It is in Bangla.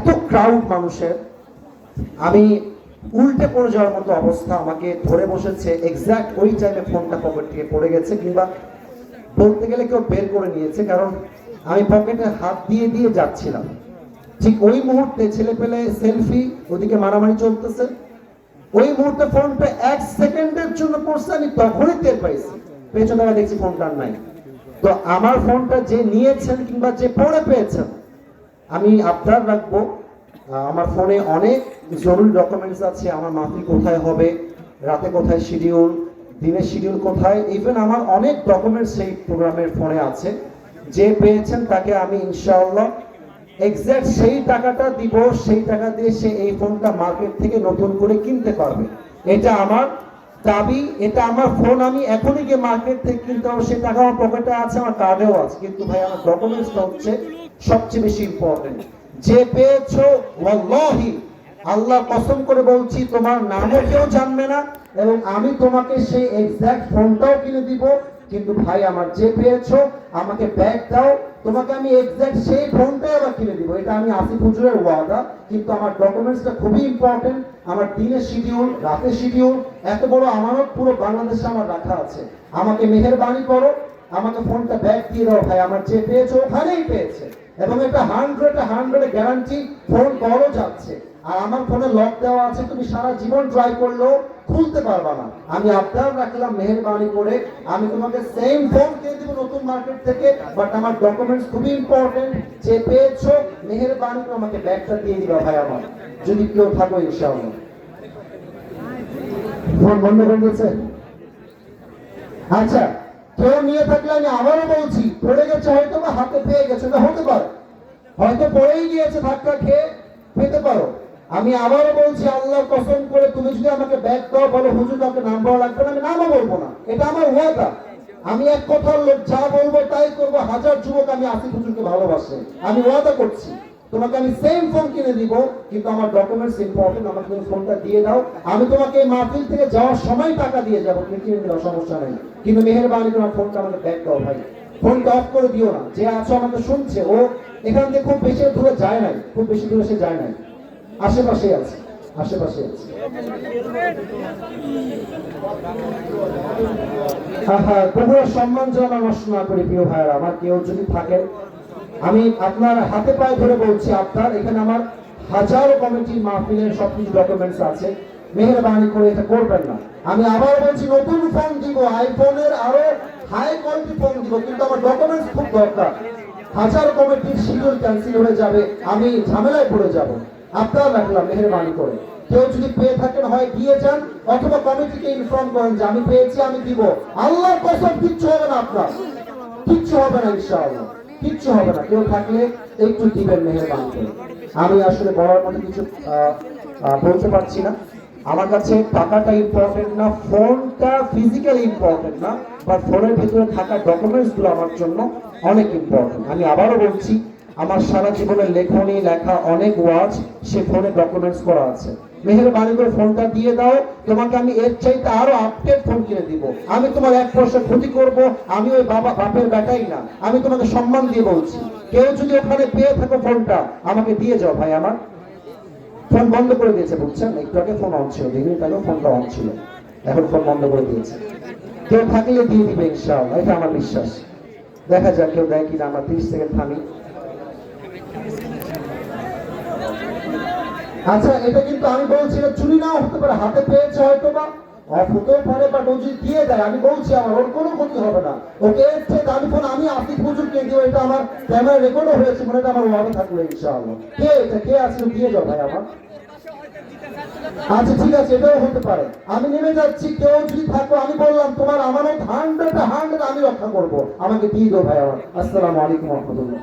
এত ক্রাউড মানুষের, আমি উল্টে পড়ে যাওয়ার মতো অবস্থা, আমাকে ধরে বসেছে। এক্সাক্ট ওই টাইমে ফোনটা পকেট থেকে পড়ে গেছে, কিংবা বলতে গেলে কেউ বের করে নিয়েছে, কারণ আমি পকেটে হাত দিয়ে দিয়ে যাচ্ছিলাম। ঠিক ওই মুহূর্তে ছেলে পেলে সেলফি, ওদিকে মারামারি চলতেছে, ওই মুহূর্তে ফোনটা 1 সেকেন্ডের জন্য পড়ছে, আমি তখনই টের পাইছি। পেছনে দেখছি ফোনটা নাই। তো আমার ফোনটা যে নিয়েছেন কিংবা যে পড়ে পেয়েছেন, আমি আবদার রাখবো, আমার ফোনে অনেক জরুরি ডকুমেন্টস আছে। আমার মাহফিল কোথায় হবে, রাতে কোথায় শিডিউল, দিনের শিডিউল কোথায়, ইভেন আমার অনেক ডকুমেন্টস সেই প্রোগ্রামের ফোনে আছে। যে পেয়েছেন তাকে আমি ইনশাআল্লাহ এক্সাক্ট সেই টাকাটা দিব, সেই টাকা দিয়ে সে এই ফোনটা মার্কেট থেকে নতুন করে কিনতে পারবে। এটা আমার দাবি, এটা আমার ফোন, আমি এখনই গিয়ে মার্কেট থেকে কিনতে হবে, সেই টাকা আমার পকেটে আছে, আমার কার্ডেও আছে। কিন্তু ভাই আমার ডকুমেন্টসটা হচ্ছে সবচেয়ে বেশি ইম্পর্টেন্ট। যে পেয়েছো, ওয়াল্লাহি আল্লাহ কসম করে বলছি, তোমার নামও কেউ জানবে না, এবং আমি তোমাকে সেই এক্সাক্ট ফোনটাও কিনে দিব। কিন্তু ভাই আমার যে পেয়েছো, আমাকে ব্যাগ দাও, তোমাকে আমি এক্সাক্ট সেই ফোনটাই আবার কিনে দিব। এটা আমি আসিফ হুজুরের ওয়াদা। কিন্তু আমার ডকুমেন্টসটা খুবই ইম্পর্টেন্ট। আমার দিনের শিডিউল, রাতের শিডিউল, এত বড় আমানত পুরো বাংলাদেশে আমার রাখা আছে। আমাকে মেহেরবানি করো, আমাকে ফোনটা ব্যাগ দিয়ে দাও ভাই। আমার যে পেয়েছো ওখানেই পেয়েছে, এবং এটা 100 গ্যারান্টি, ফোন বড় যাচ্ছে। আর আমার ফোনে লক দেওয়া আছে, তুমি সারা জীবন ট্রাই করলেও খুলতে পারবা না। আমি আবদার রাখলাম মেহেরবানি করে, আমি তোমাকে সেম ফোন কিনে দিব নতুন মার্কেট থেকে, বাট আমার ডকুমেন্টস খুবই ইম্পর্টেন্ট। যে পেয়েছো মেহেরবানি করে আমাকে ব্যাগটা দিয়ে দিবা ভাই আমার, যদি কেউ থাকো ইনশাআল্লাহ। ফোন বন্ধ করে দিয়েছে? আচ্ছা, কেউ নিয়ে থাকলে আমি আবারও বলছি, পড়ে গেছে হয়তো, বা হাতে পেয়ে গেছে, এটা হতে পারে, হয়তো পড়েই গিয়েছে, ধাক্কা খেয়ে পেতে পারো। আমি আবারও বলছি, আল্লাহর কসম করে, তুমি যদি আমাকে ব্যাগ দাও, বলো হুজুর আমাকে নাম বলা লাগবে না, আমি নামও বলবো না। এটা আমার ওয়াদা। আমি এক কথার লোক, যা বলবো তাই করবো। হাজার যুবক আমি আসিফ হুজুরকে ভালোবাসে, আমি ওয়াদা করছি তোমাকে আমি সেম ফোন কিনে দিব। কিন্তু আমার ডকুমেন্টস ইম্পর্টেন্ট, আমাকে তুমি ফোনটা দিয়ে দাও। আমি তোমাকে মাহফিল থেকে যাওয়ার সময় টাকা দিয়ে যাবো, তুমি কিনে দাও, সমস্যা নেই। কিন্তু মেহেরবানি তোমার ফোনটা আমাকে ব্যাগ দাও ভাই। ফোনটা অফ করে দিও না। যে আছো আমাকে শুনছে, ও এখান থেকে খুব বেশি দূরে যায় নাই, খুব বেশি দূরে সে যায় নাই, আশেপাশে আছে, আশেপাশে আছে। প্রভুর সম্মান যেন নষ্ট না করি। প্রিয় ভাইয়েরা আমার, কেউ যদি থাকেন, আমি আপনার হাতে পায়ে ধরে বলছি, আপনার এখানে আমার হাজারো কমিটির মাহফিলের সবকিছু ডকুমেন্টস আছে, মেহেরবানি করে এটা করবেন না। আমি আবার বলছি, নতুন ফোন দিব, আইফোনের আরো হাই কোয়ালিটি ফোন দিব, কিন্তু আমার ডকুমেন্টস খুব দরকার। হাজার কমিটির শিডিউল ক্যান্সেল হয়ে যাবে, আমি ঝামেলায় পড়ে যাব। আপনারা রাখলাম মেহেরবানি করে, কেউ যদি পেয়ে থাকেন হয় দিয়ে যান, অথবা কমিটিকে ইনফর্ম করেন যে আমি পেয়েছি, আমি দিব। আল্লাহর কসম কিচ্ছু হবে না, আপনার কিচ্ছু হবে না ইনশাআল্লাহ, কিচ্ছু হবে না। কেউ থাকলে একটু দিবেন মেহেরবানি করে। আমি আসলে বলার মতো কিছু বলতে পারছি না। আমার কাছে টাকাটা ইম্পর্টেন্ট না, ফোনটা ফিজিক্যালি ইম্পর্টেন্ট না, বাট ফোনের ভিতরে থাকা ডকুমেন্টস গুলো আমার জন্য অনেক ইম্পর্টেন্ট। আমি আবারও বলছি, আমার সারা জীবনের লেখনী, লেখা অনেক ওয়াজ সে ফোনে ডকুমেন্টস করা আছে। মেহেরবানি করে ফোনটা দিয়ে দাও, তোমাকে আমি এর চাইতে আরো আপডেট ফোন কিনে দিব। আমি তোমার 1% ক্ষতি করব, আমি ওই বাপের বেটাই না। আমি তোমাকে সম্মান দিয়ে বলছি, কেউ যদি ওখানে পেয়ে থাকো ফোনটা আমাকে দিয়ে যাও ভাই আমার। ফোন বন্ধ করে দিয়েছে বুঝছেন, একটু আগে ফোন অন ছিল, 2 মিনিট আগে ফোনটা অন ছিল, এখন ফোন বন্ধ করে দিয়েছে। কেউ থাকলে দিয়ে দিবে ইনশাআল্লাহ, এটা আমার বিশ্বাস। দেখা যাক কেউ দেয় কিনা। আমরা 30 সেকেন্ড থামি। আচ্ছা, এটা কিন্তু আমি বলছি না চুরি নাও হতে পারে, হাতে পেয়েছে হয়তো বা অফ হতেও পারে, বাট ও যদি দিয়ে দেয়, আমি বলছি আমার ওর কোনো ক্ষতি হবে না। ওকে এর চেয়ে দামি ফোন আমি আসিফ হুজুরকে দিব, এটা আমার ক্যামেরা রেকর্ডও হয়েছে, মানে এটা আমার ওয়াদা থাকলো ইনশাআল্লাহ। কে এটা, কে আছে দিয়ে যাও ভাই আমার। আচ্ছা ঠিক আছে, এটাও হতে পারে। আমি নেমে যাচ্ছি, কেউ যদি থাকো, আমি বললাম তোমার আমানত 100 আমি রক্ষা করবো, আমাকে দিয়ে দাও ভাই আমার। আসসালামু আলাইকুম ওয়া রাহমাতুল্লাহ।